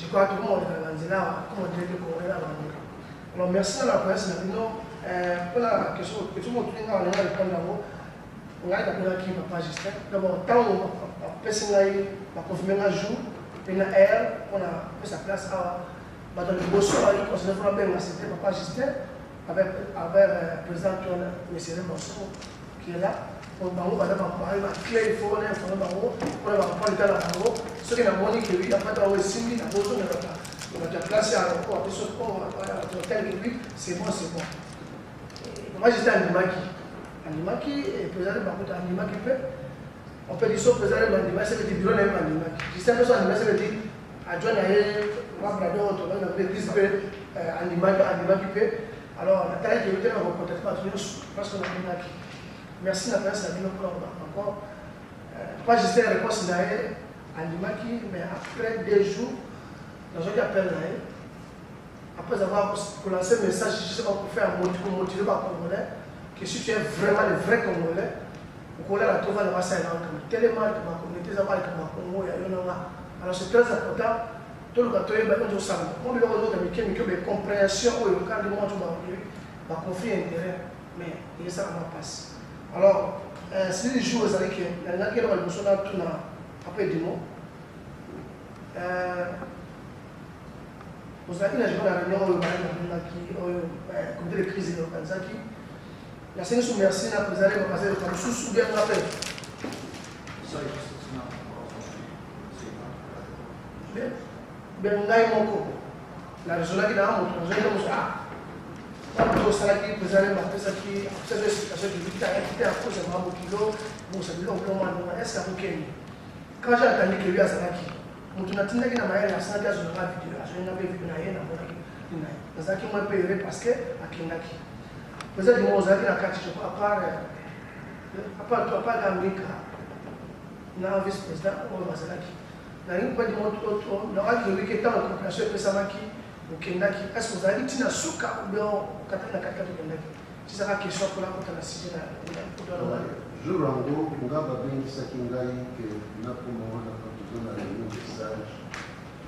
Je crois que comment on est là, comment on dirait qu'on est là. Alors merci à la presse, pour la question que tout le monde a répondu à vous. On a qui papa Justin. D'abord, tant on personne a confirmé un jour, une heure, on a fait sa place à dans le bosso, il considère vraiment c'était papa Justin avec le président M. Bosso qui est là. On va parler de clé, il faut aller on va prendre le temps là-haut. Ce qui est monnaie que lui, il a pas de simili, il a besoin de la on va placer à l'aéroport, l'hôtel de lui, c'est bon. Moi j'étais à Animaki, et le président de Bakuta Animaki fait. On peut dire ça, le président de Animaki, c'est le bureau de Animaki. Justin Bosso Animaki, c'est le dit, adjoint à Wabrador, on a l'église Animaki fait. Alors, la taille de l'hôtel, on va peut-être pas trouver parce qu'on a Animaki. Merci la presse, la vie encore. Pas juste la réponse à Animaki, mais après 2 jours, dans un appel après avoir lancé un message, je ne sais pas pour faire pour motiver les Congolais, que si tu es vraiment le vrai Congolais, le Congolais la trouve à la base tellement que ma communauté est en Congo, alors c'est très important. Tout le monde est en train moi, je suis en compréhension où le cadre de moi, je conflit intérêt, mais ça passe. Alors, si les jours, c'est que la dernière fois, nous sommes après du mot. Vous avez dit que la réunion comité de crise de l'Okanzaki. La séance sous merci à vous allez passer le temps sous bien rappel. Ben ngai moko. La région qui n'a pas montré, j'ai dit quand vous allez vous allez marquer ça qui c'est une situation qui est à cause de mon kilo, bon c'est long est-ce que vous quand j'ai entendu que lui a Salaki, mon tunatina qui n'a pas eu la santé à son vidéo, je n'avais vu na yena mona na zaki moi payé parce que akindaki. Vous avez dit moi zaki na kati je à part d'Amérique na vice-président au Mazalaki. Na une pas de mon autre, na aki lui qui est en coopération avec Samaki. Est-ce que vous avez dit que souka ou bien katana katana kendaki? C'est ça la question pour la côté la sujet là. Je rends ngaba bien ça qui ngai que na pour moi na besoin de réunion de sage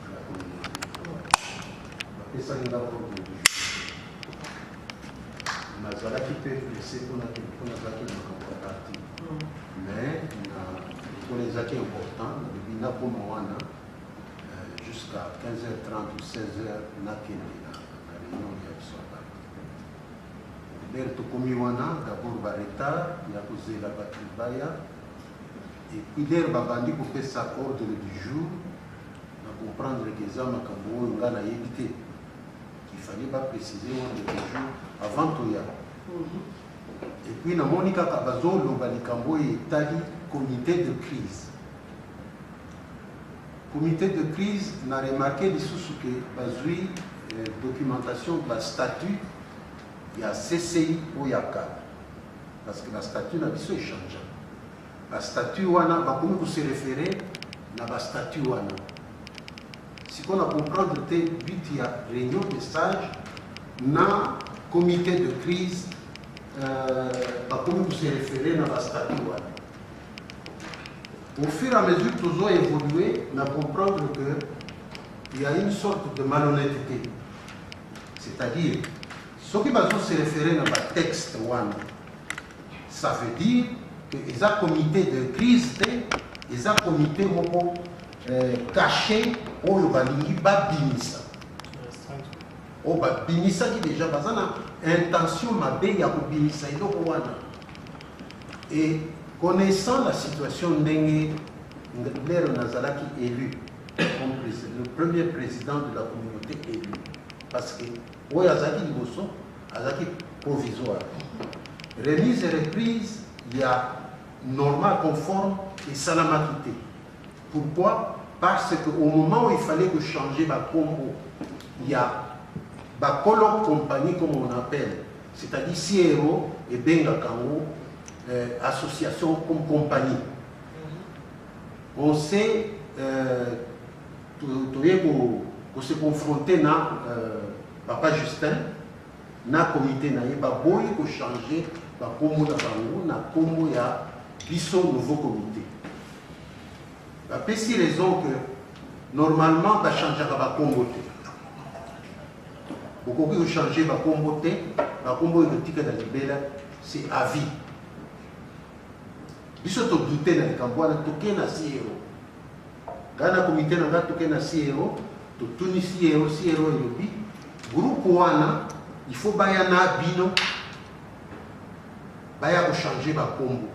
la communauté. Et ça ngaba pour Mazala qui peut laisser pour la zaki na partie. Mais pour les acquis importants, na pour moi jusqu'à 15h30 ou 16h, na réunion de Yabsoba. Berto Komiwana, d'abord Bareta, Yakoze la Batribaya, et puis d'ailleurs, Babandi pour faire sa ordre du jour, à comprendre que Zama Kambo Ngana évité, qu'il fallait pas préciser l'ordre du jour avant Toya. Et puis, na Monika Kabazo, Lobali Kambo et Tali, comité de crise. Comité de crise n'a remarqué les sous que bazui documentation de statut il y a CCI ou Yaka parce que la statut n'a pas changé. La statut wana va comme se référer na la statut wana. Si qu'on a comprendre que il y a réunion de stage na comité de crise va comme se référer na la statut wana. Au fur et à mesure que nous avons évolué, on a comprendre qu'il y a une sorte de malhonnêteté. C'est-à-dire, ce qui va se référer dans le texte, ça veut dire que les comités de crise, les comités cachés, au Balingi, Babinissa. Au Babinissa qui déjà a intention de Babinissa. Et connaissant la situation d'Engue, Blair Nazalaki élu comme le premier président de la communauté élu. Parce que, oui, Azaki Liboso, Azaki provisoire. Remise et reprise, il y a normal, conforme et salamakité. Pourquoi? Parce qu'au moment où il fallait que changer ma combo, il y a ma colloque compagnie, comme on appelle, c'est-à-dire Siero et Benga Kango. Association comme compagnie. On sait qu'on se confronter à Papa Justin, na comité na yeba boy pour changer ba kombo na bango na kombo ya biso nouveau comité. La petite raison que normalement, va changer la combote. Beaucoup qui changer la combote, la combote de ticket de libéla, c'est à vie. Il faut douter dans les campagnes, toquer na 6 euros. Dans le comité, on va toquer na 6 euros, to tuni 6 euros, 6 euros et puis, groupe wana, il faut bayana bino, baya pour changer la combo.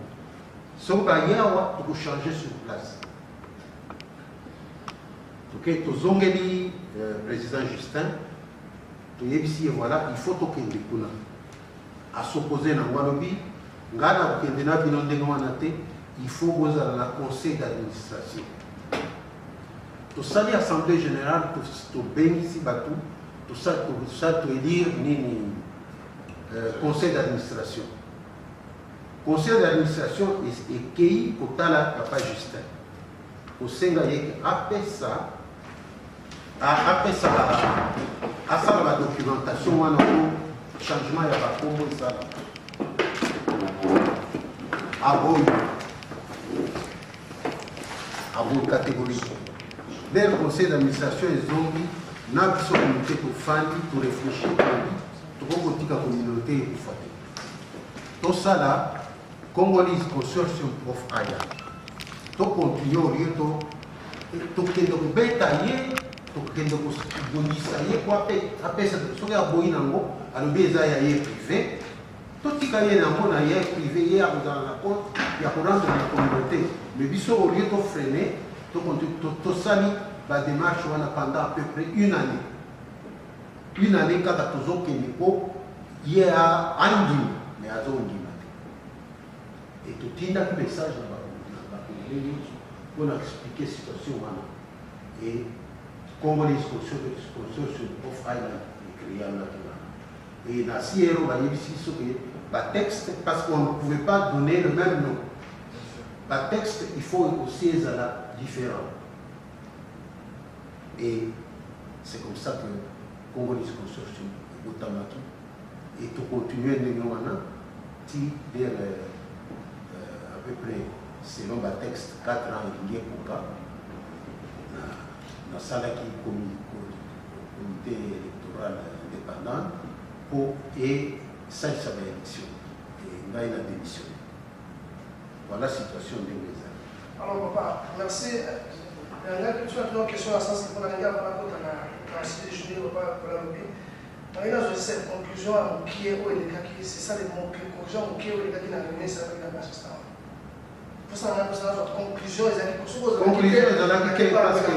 Si on baya, il faut changer sur place. Ok, to zongeli président Justin, to yebisi voilà, il faut toquer les kuna. À s'opposer dans Walobi, ngana kende na bino ndenge wana te, il faut goza la conseil d'administration. To sali assemblée générale, to benisi batu, to ça to élire nini conseil d'administration. Conseil d'administration est kei kotala papa Justin. Au senga yeke après ça la documentation wana ko changement ya ba kombo ça abo catégorie. Le conseil d'administration est zombi na biso communauté pour fandi pour réfléchir pour kotika communauté pour faté. Tout ça là Congolese consortium of Aya. To continue au lieu to kendo betailler to kendo bonisa ye kwa apesa soki aboyi nango alobi eza ya ye privé totika ye nango na ye privé ye akozala na compte ya korendre na communauté mais biso au lieu to freiner tosali badémarche wana pendant à peu près une année kaka tozokende po ye andima mais azondima te et totindaki message na bakongoleli pour expliquer la situation et Congolese Consortium of Island créé en naturel. Et dans ce héros, il y a ici texte parce qu'on ne pouvait pas donner le même nom. Le texte, il faut aussi être différent. Et c'est comme ça que Congolese Consortium est automatiquement et tout continuer de nous vers à peu près selon le texte 4 ans et demi pour cas. Dans la salle qui comité électoral indépendant et ça c'est l'élection et il a démissionné. Voilà la situation de mes amis. Alors papa, merci. Il y a une question à sens pour la guerre par rapport à la cité juillet pour la lobby. Il y a cette conclusion qui est où il est c'est ça les mots conclusion qui est où il est qui n'a rien ça avec la base. Conclusion parce que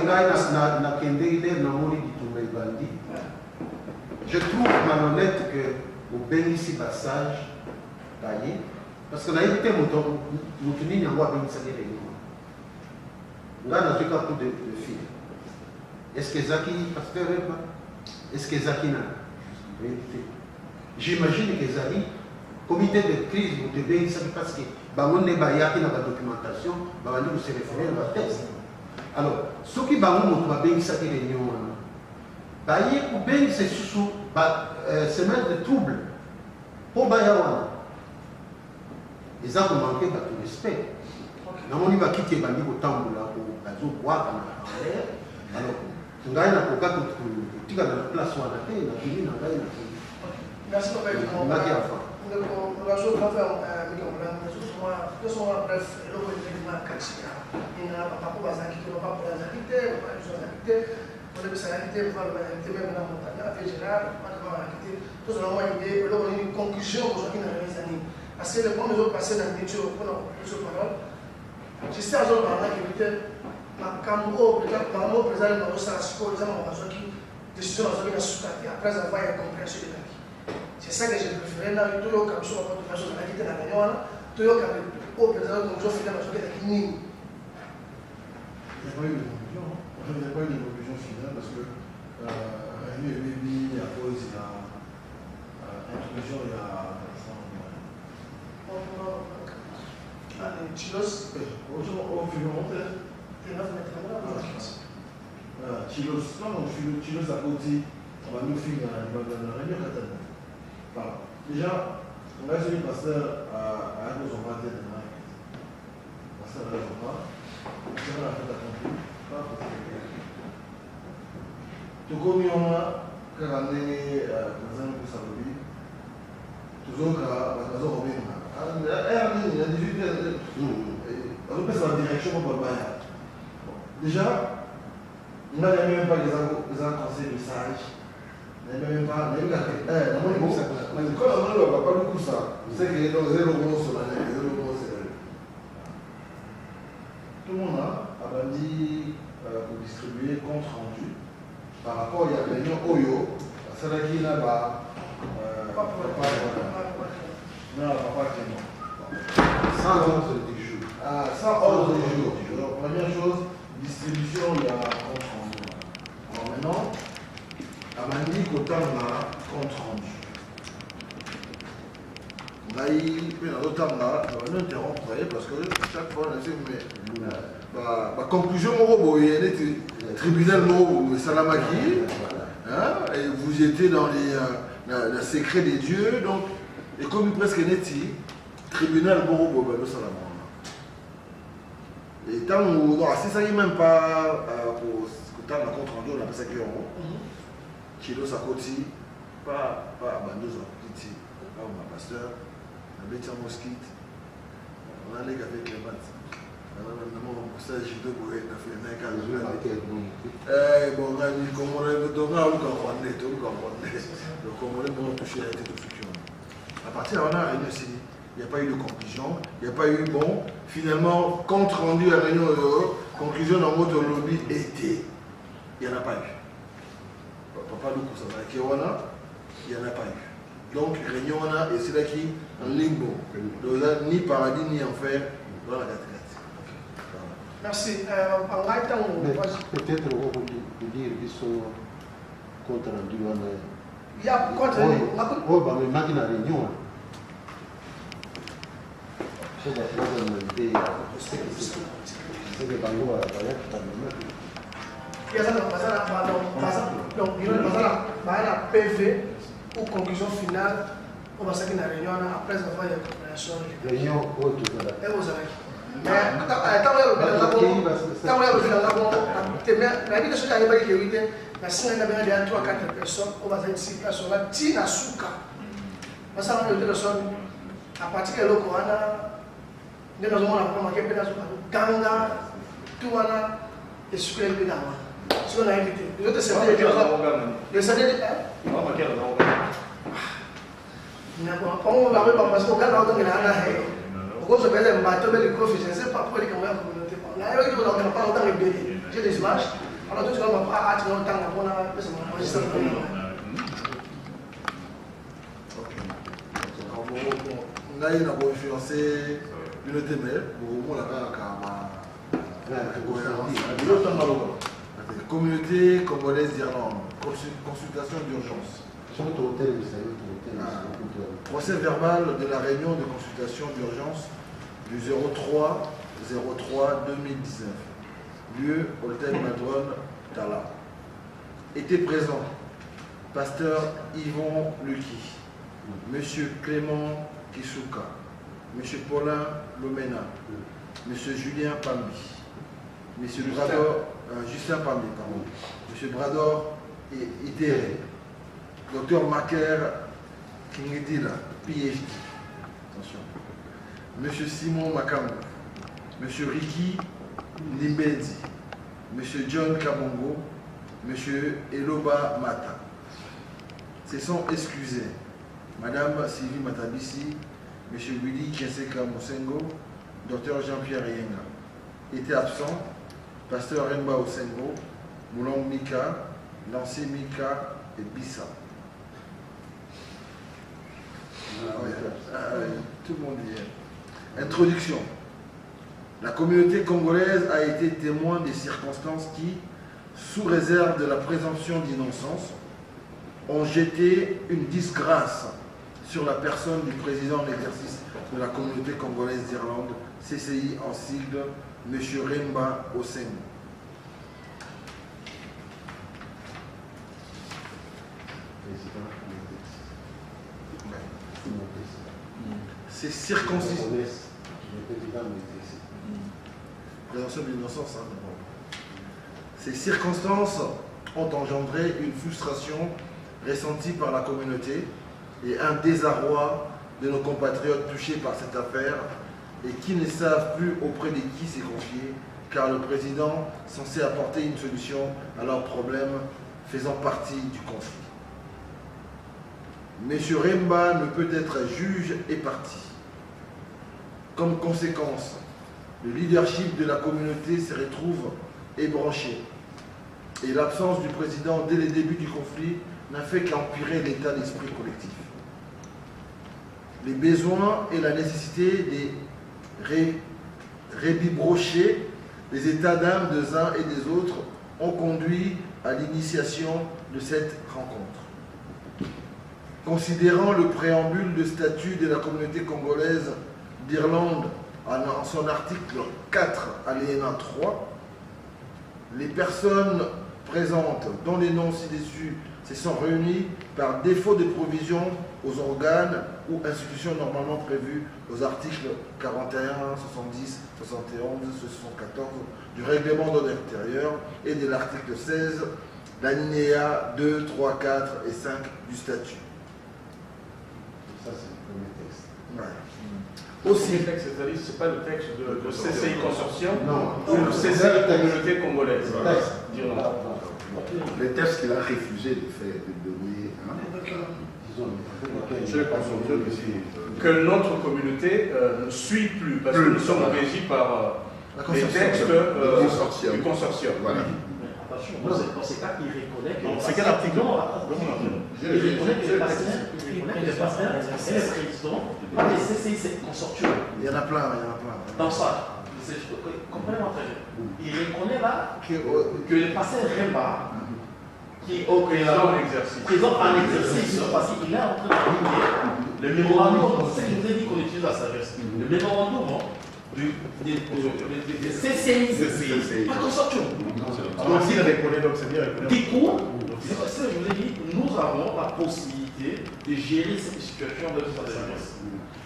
je trouve malhonnête que au bénéficie passage parce que naïveté moutoni n'envoie bénéficier des réunions. Là, dans tout cas pour de filles. Est-ce que Zaki pasteur est-ce que Zaki n'a j'imagine que Zaki comité de crise vous devez bénéficier parce que bango ne bayaki na ba documentation ba bandi se référer à texte. Alors soki bango moto ba bengisa ki réunion wana baye ku bengisa susu ba semaine de trouble pour baya wana les gens ont manqué de respect. Namoni ba kiti bandi ko tambola ko bazo kwaka na alors ngai na koka ko tika na place wana te na kimi na ngai na merci beaucoup na ki afa la chose va faire bref, le gouvernement Katia, il n'a pas pour Bazaki, il n'a pas pour la sanité, pas pour la sanité, pour la sanité, pour la sanité, même dans mon temps, avec Gérard, pas de la sanité, tout ça, on a une conclusion aujourd'hui dans les années. Parce que le point de vue passé dans les métiers, pour la parole, j'étais à zone dans la qui quand on peut-être, quand on présente dans le Sarasco, les gens ont besoin qui décision dans la société, après avoir une compréhension de la vie. C'est ça que j'ai préféré, là, tout le cas, sur la façon de la vie de la réunion, tout le cas, au président de la finale, parce qu'il y a une il n'y a pas eu de conclusion. Il n'y a pas eu de conclusion finale parce que il y a cause de l'introduction, il y a. Chilos, au fil monté. Chilos, non, Chilos a côté, on va nous finir dans la réunion. Déjà, on a celui pasteur à nos enfants de la pasteur à la enfant, on a fait accompli, pas pour Tokomi on a Karane, Kazan Koussarobi, toujours Kazan Robin. Il y a 18 on peut faire la direction pour le bail. Déjà, il n'a même pas les conseils de sage. Il n'a même pas. Il n'a même pas. Mais quand on ne va pas beaucoup ça, c'est que dans les euros sur l'année, les euros c'est. Tout le monde a dit pour distribuer compte rendu par rapport à la réunion Oyo, c'est là qu'il a pas. Non, papa Clément. Sans ordre du jour. Sans ordre du jour. Donc, première chose, distribution, il y a compte rendu. Alors maintenant, Amandi Kotan a compte rendu. Là, il y a un autre là, on va interrompre parce que chaque fois, on a dit, mais la conclusion, il y a des tribunaux Salamaki, et vous étiez dans le secret des dieux, donc. Et comme presque netti, tribunal Borobo, le Salamon. Et tant où, non, si ça n'est même pas pour ce que tu as compte rendu, on appelle ça 5 euros. Kilo Sakoti, pas à Bandozo, petit, pas au pasteur, un bétier mosquite, on a les gars avec les maths. On a maintenant pour ça, j'ai deux bourrées, on a fait un mec à jouer. Bon, on a dit, comme on a dit, on a dit, donc on a dit, touché la tête au futur. À partir de là, il n'y a pas eu de conclusion, il n'y a pas eu bon. Finalement, compte rendu à la réunion conclusion dans votre lobby était. Il n'y en a pas eu. Papa Loukou, ça va Kéwana, il n'y en a pas eu. Donc, réunion et c'est là qui en limbo. Donc là, ni paradis ni enfer dans la 4-4. Merci. Peut-être on va vous dire qu'ils sont compte rendu. Il y a compte rendu. Oh, bah, mais maintenant, réunion. C'est la demander. C'est que Bango a il y a un PV ou conclusion finale on va s'arrêter dans la réunion après avoir une coopération. Réunion autre. Et vous avez. Mais quand on a le l'invitation à Yabari qui est la semaine dernière, il y a 3-4 personnes, on va faire 6 personnes là, Tina Souka. Parce que nous avons à partir de l'Okorana, nous avons marqué Ganga, Touana et Sukrel Pédama. Ce qu'on a invité. Les autres, c'est vrai que les salariés. On va parler parce qu'on a dans on se fait un bateau de coffee, je ne sais pas pourquoi les caméras communauté. Là, il y a pas longtemps les j'ai des images. Alors tout ce qu'on va pas attendre longtemps on a fait son enregistrement. Là, il a influencé une témère pour la communauté congolaise d'Irlande, consultation d'urgence. Procès verbal de la réunion de consultation d'urgence du 03-03-2019. Lieu Hôtel Madron Tala. Étaient présents Pasteur Yvon Lucky, Monsieur Clément Kisuka, Monsieur Paulin Lomena, Monsieur Julien Pambi, Monsieur Brador, Justin Pambi, pardon, Monsieur Brador et Itéré, Docteur Maker Kingedila, PhD, attention, Monsieur Simon Makambo, Monsieur Ricky Limbenzi, Monsieur John Kabongo, Monsieur Eloba Mata. Se sont excusés Madame Sylvie Matabisi, Monsieur Willy Kieseka Mosengo, Docteur Jean-Pierre Yenga. Étaient absents Pasteur Remba Osengo, Moulong Mika, Lancé Mika et Bissa. Tout le monde y est. Introduction. La communauté congolaise a été témoin des circonstances qui, sous réserve de la présomption d'innocence, ont jeté une disgrâce sur la personne du président en exercice de la communauté congolaise d'Irlande, CCI en sigle, M. Remba Osengo. Ces circonstances. Présomption d'innocence, hein, ces circonstances ont engendré une frustration ressentie par la communauté et un désarroi de nos compatriotes touchés par cette affaire et qui ne savent plus auprès de qui s'est confié, car le président, censé apporter une solution à leurs problèmes, faisant partie du conflit. M. Remba ne peut être juge et partie. Comme conséquence, le leadership de la communauté se retrouve ébranché et l'absence du président dès le début du conflit n'a fait qu'empirer l'état d'esprit collectif. Les besoins et la nécessité de rebibrocher les états d'âme des uns et des autres ont conduit à l'initiation de cette rencontre. Considérant le préambule de statut de la communauté congolaise d'Irlande en son article 4, alinéa 3, les personnes présentes dont les noms ci-dessus se sont réunies par défaut de provision aux organes ou institutions normalement prévues aux articles 41, 70, 71, 74 du règlement d'ordre intérieur et de l'article 16, l'alinéa 2, 3, 4 et 5 du statut. Ça, c'est le premier texte. Ouais. Aussi, le texte, c'est-à-dire, c'est pas le texte de CCI Consortium, Non, ou le CCI Communauté Congolaise. le texte. Dirons. Le texte qu'il a refusé de faire, de donner. Que notre communauté ne suit plus, parce que nous sommes régis par les textes du consortium. Voilà. Attention, dans ces cas, il reconnaît que. C'est quel article? Il reconnaît que les pasteurs et les présidents des CCI consortium. Il y en a plein, Dans ça, comprenez-moi très bien. Il reconnaît là que les pasteurs Remba, qui est au Président en exercice. présent en exercice, parce qu'il est en train de le mémorandum, c'est ce que je vous ai dit qu'on utilise la sagesse. Le mémorandum des CCI, pas consortium. Donc s'il reconnaît, donc c'est bien reconnaître. Du coup, c'est pour ça que je vous ai dit, nous avons la possibilité de gérer cette situation de toute sagesse.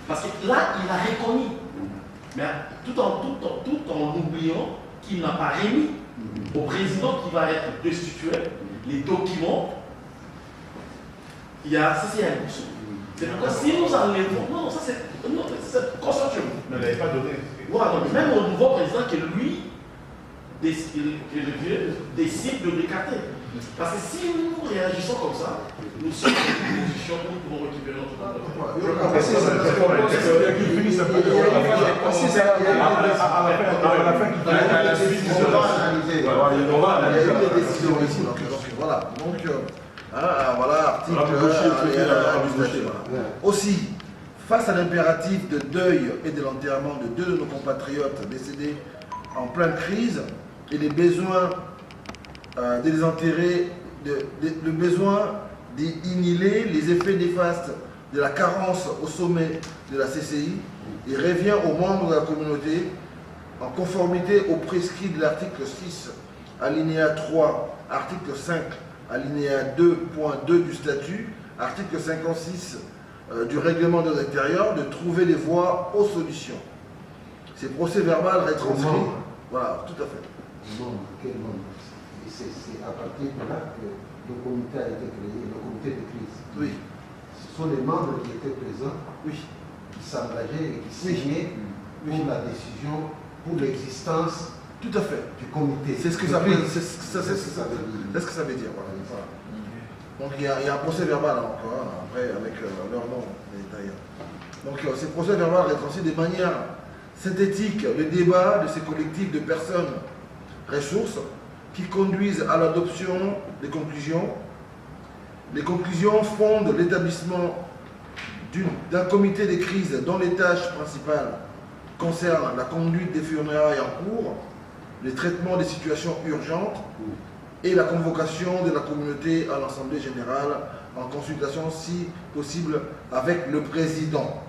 Parce que là, il a reconnu, mais tout en oubliant qu'il n'a pas remis au président qui va être destitué les documents. Il y a ça, c'est un coup. C'est pourquoi si nous enlevons, non, ça c'est consortium. Mais il n'avait pas donné. Voilà, donc même au nouveau président que lui décide de l'écarter. Parce que si nous réagissons comme ça, nous sommes dans une position où nous pouvons récupérer notre On va analyser les décisions ici. Voilà, donc voilà, article. Aussi, face à l'impératif de deuil et de l'enterrement de deux de nos compatriotes décédés en pleine crise et les besoins de les enterrer, le besoin d'inhiler les effets néfastes de la carence au sommet de la CCI, il revient aux membres de la communauté, en conformité aux prescrits de l'article 6, alinéa 3, article 5, alinéa 2.2 du statut, article 56 du règlement de l'intérieur, de trouver les voies aux solutions. Ces procès-verbal retranscrits. Voilà, tout à fait. Quel nombre? C'est à partir de là que le comité a été créé, le comité de crise. Oui. Ce sont les membres qui étaient présents, Oui. qui s'engageaient et qui signaient pour la décision, pour l'existence Tout à fait. du comité. C'est ce que ça veut dire. C'est ce ça veut dire. que ça veut dire. Voilà. Donc il y a un procès verbal encore, après avec leur nom d'ailleurs. Donc ces procès verbal retranscrits de manière synthétique le débat de ces collectifs de personnes ressources qui conduisent à l'adoption des conclusions. Les conclusions fondent l'établissement d'un comité de crise dont les tâches principales concernent la conduite des funérailles en cours, le traitement des situations urgentes et la convocation de la communauté à l'Assemblée générale en consultation, si possible, avec le président,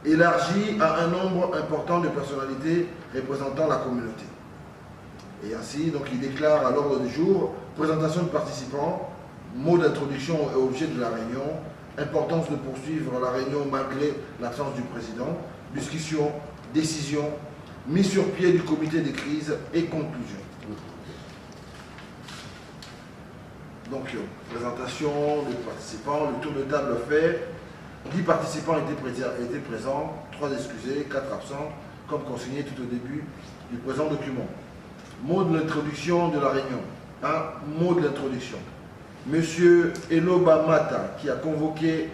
élargi à un nombre important de personnalités représentant la communauté. Et ainsi, donc, il déclare à l'ordre du jour, présentation de participants, mot d'introduction et objet de la réunion, importance de poursuivre la réunion malgré l'absence du président, discussion, décision, mise sur pied du comité de crise et conclusion. Donc, présentation des participants, le tour de table fait. 10 participants étaient présents, 3 excusés, 4 absents, comme consigné tout au début du présent document. Mot de l'introduction de la réunion. Un mot de l'introduction. Monsieur Eloba Mata, qui a convoqué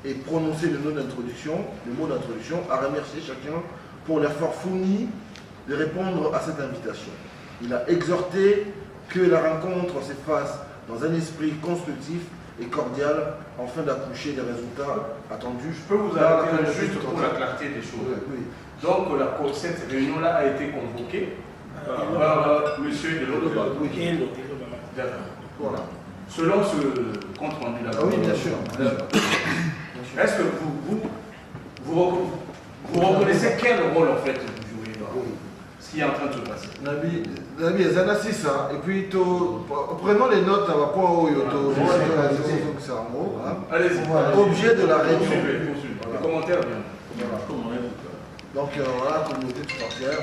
et prononcé le mot d'introduction, a remercié chacun pour l'effort fourni de répondre à cette invitation. Il a exhorté que la rencontre se fasse dans un esprit constructif et cordial afin d'accoucher des résultats attendus. Je peux vous arrêter juste pour la clarté des choses. Oui. Donc cette réunion-là a été convoquée par M. Eloba. Oui. D'accord. Voilà. Selon ce compte rendu-là. Ah oui, bien sûr. Est-ce que vous reconnaissez quel rôle en fait vous jouez dans ce qui est en train de se passer? Nabi, Zanasisa, et puis prenons les notes à la point où Allez-y. Objet de la réunion. Les commentaires bien. Voilà. Donc voilà, communauté tout entière.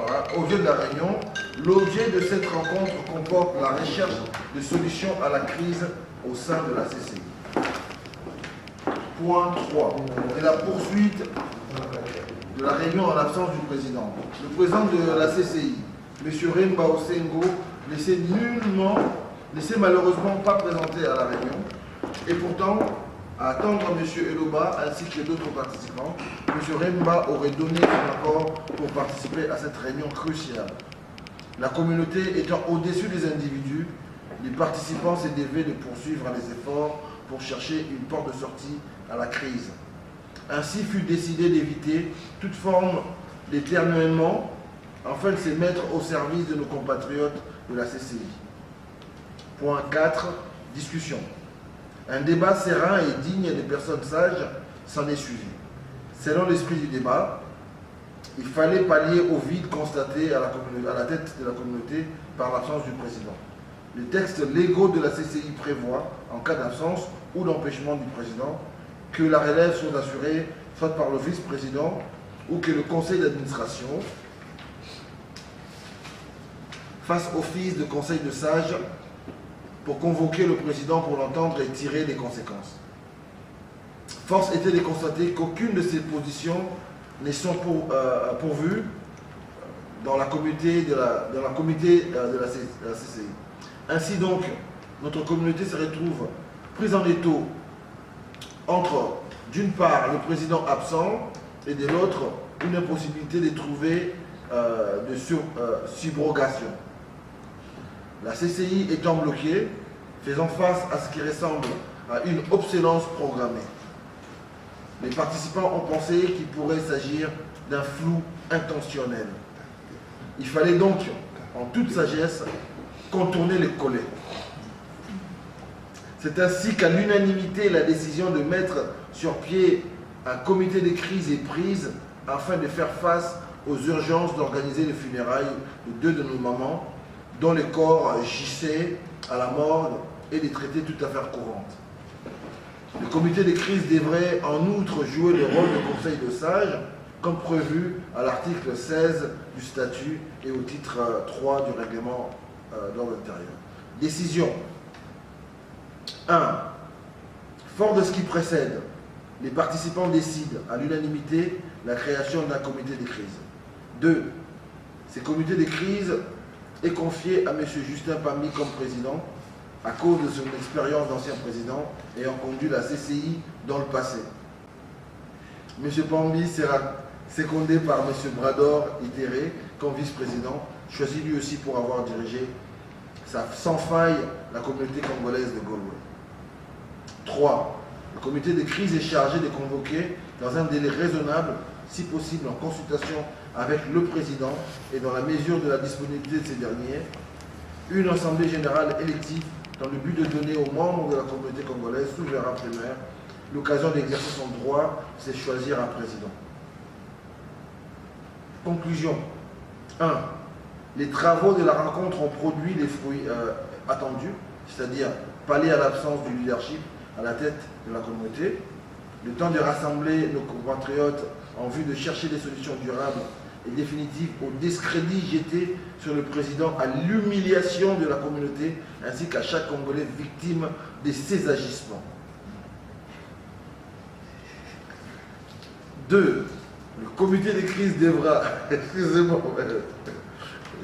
Voilà. Objet de la réunion. L'objet de cette rencontre comporte la recherche de solutions à la crise au sein de la CCI. Point 3. Et la poursuite de la réunion en l'absence du président. Le président de la CCI, M. Remba Osengo, n'essait malheureusement pas présenté à la réunion. Et pourtant, à attendre M. Eloba ainsi que d'autres participants, M. Remba aurait donné son accord pour participer à cette réunion cruciale. La communauté étant au-dessus des individus, les participants s'est dévé de poursuivre les efforts pour chercher une porte de sortie à la crise. Ainsi fut décidé d'éviter toute forme d'éternuement afin de se mettre au service de nos compatriotes de la CCI. Point 4. Discussion. Un débat serein et digne des personnes sages s'en est suivi. Selon l'esprit du débat, il fallait pallier au vide constaté à la tête de la communauté par l'absence du président. Les textes légaux de la CCI prévoient, en cas d'absence ou d'empêchement du président, que la relève soit assurée soit par le vice-président ou que le conseil d'administration fasse office de conseil de sages pour convoquer le président pour l'entendre et tirer les conséquences. Force était de constater qu'aucune de ces positions ne sont pourvues dans la communauté de la CCI. Ainsi donc, notre communauté se retrouve prise en étau entre, d'une part, le président absent et de l'autre, une impossibilité de trouver de subrogation. La CCI étant bloquée, faisant face à ce qui ressemble à une obsolescence programmée. Les participants ont pensé qu'il pourrait s'agir d'un flou intentionnel. Il fallait donc, en toute sagesse, contourner les collets. C'est ainsi qu'à l'unanimité, la décision de mettre sur pied un comité de crise est prise afin de faire face aux urgences d'organiser les funérailles de 2 de nos mamans, dont les corps gissaient à la morgue et des traités toute affaire courante. Le comité de crise devrait en outre jouer le rôle de conseil de sages, comme prévu à l'article 16 du statut et au titre 3 du règlement d'ordre intérieur. Décision. 1. Fort de ce qui précède, les participants décident à l'unanimité la création d'un comité de crise. 2. Ce comité de crise est confié à M. Justin Pambi comme président, à cause de son expérience d'ancien président ayant conduit la CCI dans le passé. M. Pambi sera secondé par M. Brador Itéré comme vice-président, choisi lui aussi pour avoir dirigé sans faille la communauté congolaise de Galway. 3. Le comité de crise est chargé de convoquer dans un délai raisonnable, si possible en consultation avec le président et dans la mesure de la disponibilité de ces derniers, une assemblée générale élective dans le but de donner aux membres de la communauté congolaise souverain primaire l'occasion d'exercer son droit, c'est choisir un président. Conclusion. 1. Les travaux de la rencontre ont produit les fruits attendus, c'est-à-dire pallier à l'absence du leadership à la tête de la communauté, le temps de rassembler nos compatriotes en vue de chercher des solutions durables et définitive au discrédit jeté sur le président, à l'humiliation de la communauté, ainsi qu'à chaque Congolais victime de ses agissements. 2. Le comité de crise devra... Excusez-moi,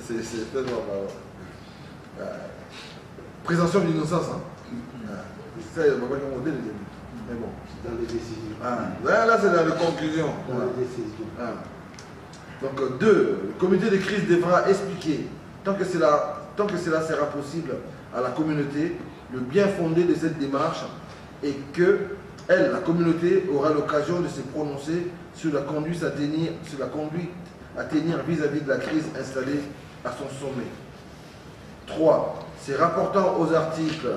c'est tellement marrant. Présomption d'innocence, hein. Ça, il va pas dès le début. Mais bon. Dans les décisions. Là, c'est dans les conclusions. Dans les décisions. Donc, 2. Le comité de crise devra expliquer, tant que cela sera possible à la communauté, le bien fondé de cette démarche et que elle, la communauté, aura l'occasion de se prononcer sur la conduite à tenir vis-à-vis de la crise installée à son sommet. 3. C'est rapportant aux articles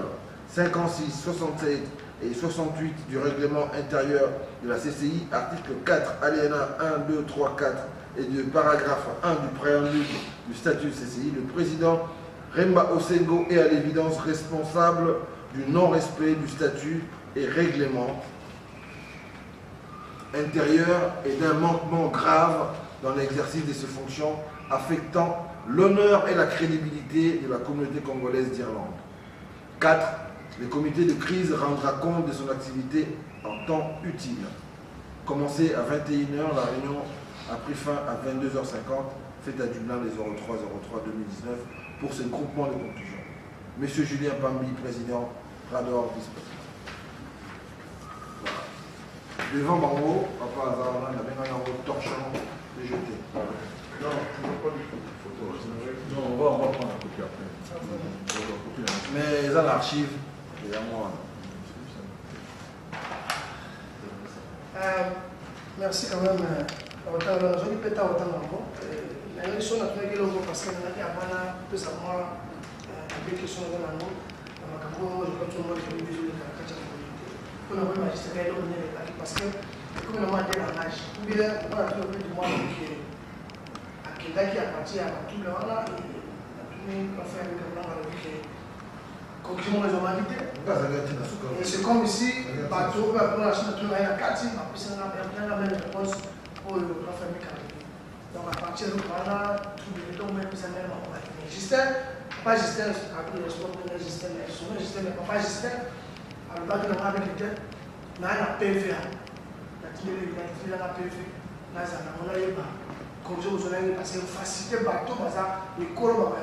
56, 67 et 68 du règlement intérieur de la CCI, article 4, alinéa 1, 2, 3, 4 et du paragraphe 1 du préambule du statut de CCI, le président Remba Osengo est à l'évidence responsable du non-respect du statut et règlement intérieur et d'un manquement grave dans l'exercice de ses fonctions affectant l'honneur et la crédibilité de la communauté congolaise d'Irlande. 4. Le comité de crise rendra compte de son activité en temps utile. Commencé à 21h, la réunion a pris fin à 22h50, faite à Dublin les 03-03-2019 pour ce groupement de conclusion. Monsieur Julien Pambi, président, Rador, vice-président. Devant Bango, papa Azar, on a bien un torchon et jeté. Non, pas du tout. Non, on va prendre un copie après. Mais ils ont l'archive, et à moi. Merci quand même. Je vais péter autant d'enfants. La leçon a trouvé que l'on parce que nous avons peu savoir des questions dans la langue. Je crois que tout le monde est obligé de faire pour nous magistrat parce que comme on a dit la nage ou bien on a trouvé du monde qui a parti à tout le monde là et on fait avec le blanc avec continuons les humanités et c'est comme ici bateau pour la Chine tout le monde a 4 ans puis on a la même réponse pour le faire mécanique donc à partir de là tout le monde même ça même Justin pas Justin après le sport de Justin mais son Justin mais pas Justin alors là, on a avec l'idée, on a un PV. On a tiré un PV. On a eu comme je vous ai dit, parce que faciliter le bateau, les corps,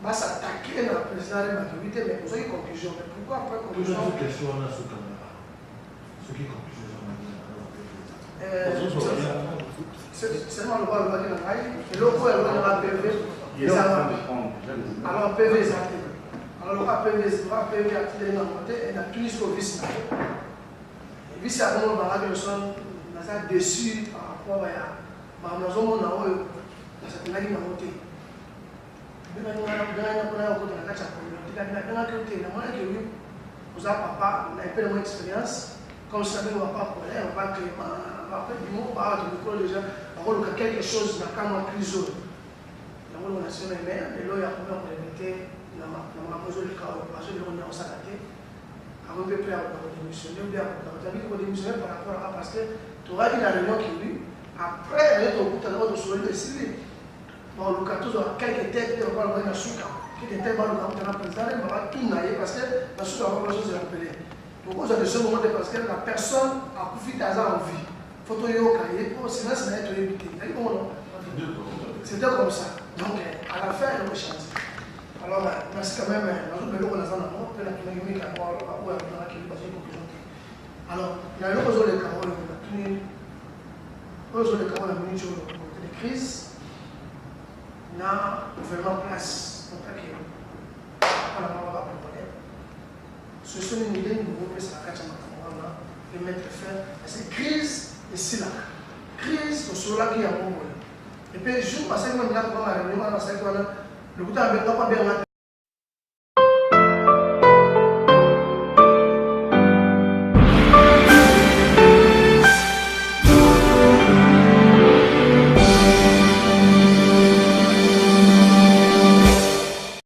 va s'attaquer dans la présidence de la majorité, mais vous avez une conclusion. Mais pourquoi après conclusion? Une question on a sous caméra. Ce qui est conclusion, c'est moi le roi de la maille, et l'autre fois, il va PV. Alors, PV, c'est alors, le PV a tiré dans le côté et a tenu sur le vice. Le vice a vraiment barré le son, on a déçu par rapport à ma maison, on a eu cette année dans le côté. On a eu papa, on a peu de mon expérience, comme ça, on va pas parler, on va créer, on va faire du mot, on va faire des gens, on va faire quelque chose dans le cadre de prison. On a fait les mains, et là, il y a combien de réalité. Dans ma maison de cas, parce que l'on est en salaté, avant de faire démissionner, ou bien démissionner par rapport à parce que tu auras dit la réunion qui est venue, après, il y a au bout de l'ordre de soigner les civils. Bon, le cas, tout quelques têtes, on va le voir dans le souka, quelques têtes, on va le voir dans le président, on va tout nailler parce que dans le souka, on va voir les choses appelées. Donc, on a de ce moment parce que la personne a profité à ça en vie. Il faut que tu aies au cahier, sinon, c'est être évité. C'était comme ça. Donc, à la fin, il y a changé. Alors, merci quand même. Alors, il y a une chose de crise, il y a un gouvernement en place. Ce sont une idée nouveau que ça de mettre fin à cette crise ici là. Crise, c'est cela qui est en Et puis, je pense que même là, pour la réunion, le gouvernement n'a pas bien